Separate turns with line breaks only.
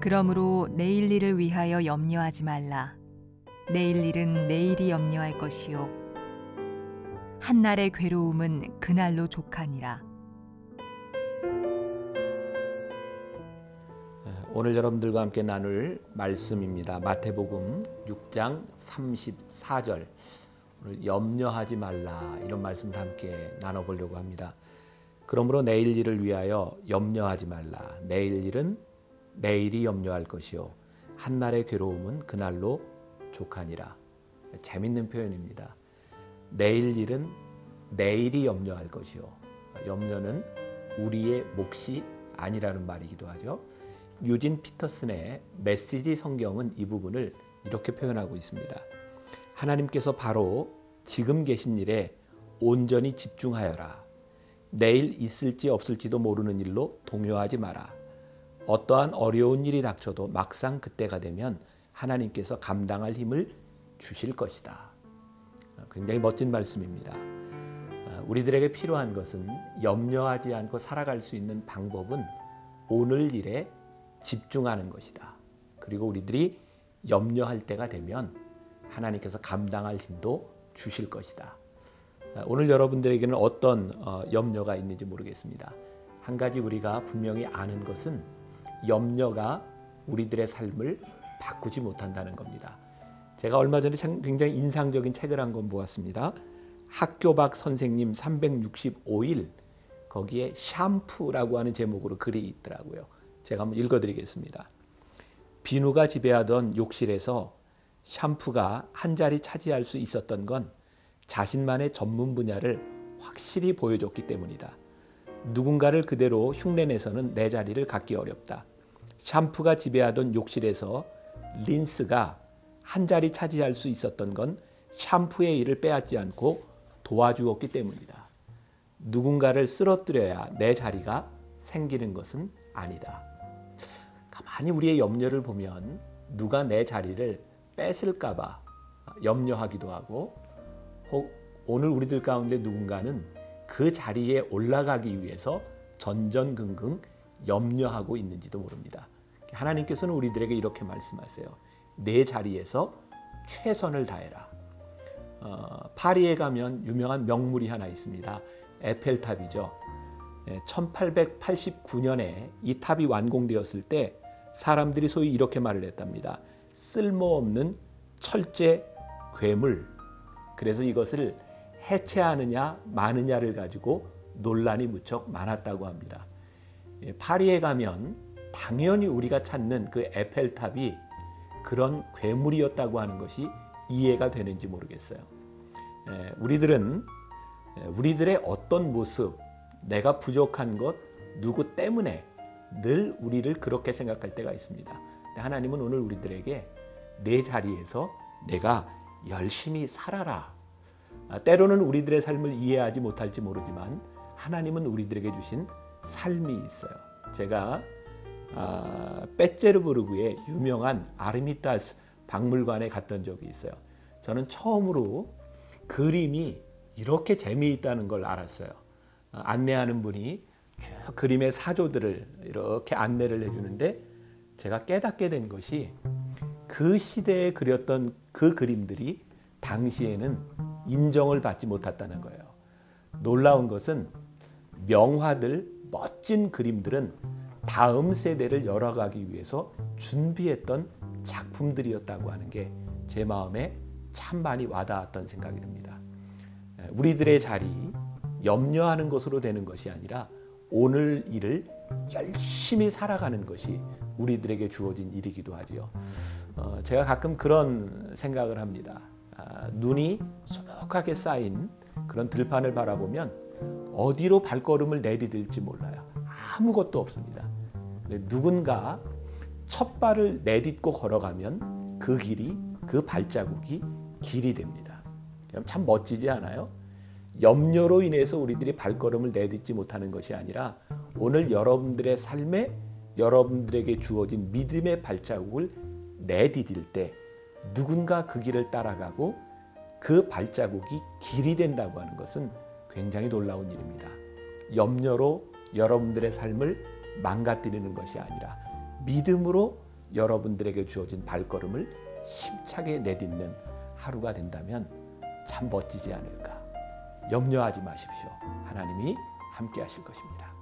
그러므로 내일 일을 위하여 염려하지 말라. 내일 일은 내일이 염려할 것이요 한날의 괴로움은 그날로 족하니라.
오늘 여러분들과 함께 나눌 말씀입니다. 마태복음 6장 34절. 오늘 염려하지 말라, 이런 말씀을 함께 나눠보려고 합니다. 그러므로 내일 일을 위하여 염려하지 말라. 내일 일은 내일이 염려할 것이요 한날의 괴로움은 그날로 족하니라. 재밌는 표현입니다. 내일 일은 내일이 염려할 것이요. 염려는 우리의 몫이 아니라는 말이기도 하죠. 유진 피터슨의 메시지 성경은 이 부분을 이렇게 표현하고 있습니다. 하나님께서 바로 지금 계신 일에 온전히 집중하여라. 내일 있을지 없을지도 모르는 일로 동요하지 마라. 어떠한 어려운 일이 닥쳐도 막상 그때가 되면 하나님께서 감당할 힘을 주실 것이다. 굉장히 멋진 말씀입니다. 우리들에게 필요한 것은 염려하지 않고 살아갈 수 있는 방법은 오늘 일에 집중하는 것이다. 그리고 우리들이 염려할 때가 되면 하나님께서 감당할 힘도 주실 것이다. 오늘 여러분들에게는 어떤 염려가 있는지 모르겠습니다. 한 가지 우리가 분명히 아는 것은 염려가 우리들의 삶을 바꾸지 못한다는 겁니다. 제가 얼마 전에 굉장히 인상적인 책을 한 권 보았습니다. 학교 밖 선생님 365일, 거기에 샴푸라고 하는 제목으로 글이 있더라고요. 제가 한번 읽어드리겠습니다. 비누가 지배하던 욕실에서 샴푸가 한 자리 차지할 수 있었던 건 자신만의 전문 분야를 확실히 보여줬기 때문이다. 누군가를 그대로 흉내내서는 내 자리를 갖기 어렵다. 샴푸가 지배하던 욕실에서 린스가 한 자리 차지할 수 있었던 건 샴푸의 일을 빼앗지 않고 도와주었기 때문이다. 누군가를 쓰러뜨려야 내 자리가 생기는 것은 아니다. 가만히 우리의 염려를 보면 누가 내 자리를 뺏을까 봐 염려하기도 하고, 오늘 우리들 가운데 누군가는 그 자리에 올라가기 위해서 전전긍긍 염려하고 있는지도 모릅니다. 하나님께서는 우리들에게 이렇게 말씀하세요. 내 자리에서 최선을 다해라. 파리에 가면 유명한 명물이 하나 있습니다. 에펠탑이죠. 1889년에 이 탑이 완공되었을 때 사람들이 소위 이렇게 말을 했답니다. 쓸모없는 철제 괴물. 그래서 이것을 해체하느냐 마느냐를 가지고 논란이 무척 많았다고 합니다. 파리에 가면 당연히 우리가 찾는 그 에펠탑이 그런 괴물이었다고 하는 것이 이해가 되는지 모르겠어요. 우리들은 우리들의 어떤 모습, 내가 부족한 것, 누구 때문에 늘 우리를 그렇게 생각할 때가 있습니다. 하나님은 오늘 우리들에게 내 자리에서 내가 열심히 살아라. 때로는 우리들의 삶을 이해하지 못할지 모르지만 하나님은 우리들에게 주신 삶이 있어요. 제가 페테르부르크의 유명한 아르미타스 박물관에 갔던 적이 있어요. 저는 처음으로 그림이 이렇게 재미있다는 걸 알았어요. 안내하는 분이 쭉 그림의 사조들을 이렇게 안내를 해주는데 제가 깨닫게 된 것이 그 시대에 그렸던 그 그림들이 당시에는 인정을 받지 못했다는 거예요. 놀라운 것은 명화들, 멋진 그림들은 다음 세대를 열어가기 위해서 준비했던 작품들이었다고 하는 게 제 마음에 참 많이 와닿았던 생각이 듭니다. 우리들의 자리, 염려하는 것으로 되는 것이 아니라 오늘 일을 열심히 살아가는 것이 우리들에게 주어진 일이기도 하지요. 제가 가끔 그런 생각을 합니다. 눈이 소복하게 쌓인 그런 들판을 바라보면 어디로 발걸음을 내디딜지 몰라요. 아무것도 없습니다. 누군가 첫 발을 내딛고 걸어가면 그 길이, 그 발자국이 길이 됩니다. 참 멋지지 않아요? 염려로 인해서 우리들이 발걸음을 내딛지 못하는 것이 아니라 오늘 여러분들의 삶에 여러분들에게 주어진 믿음의 발자국을 내디딜 때 누군가 그 길을 따라가고 그 발자국이 길이 된다고 하는 것은 굉장히 놀라운 일입니다. 염려로 여러분들의 삶을 망가뜨리는 것이 아니라 믿음으로 여러분들에게 주어진 발걸음을 힘차게 내딛는 하루가 된다면 참 멋지지 않을까. 염려하지 마십시오. 하나님이 함께 하실 것입니다.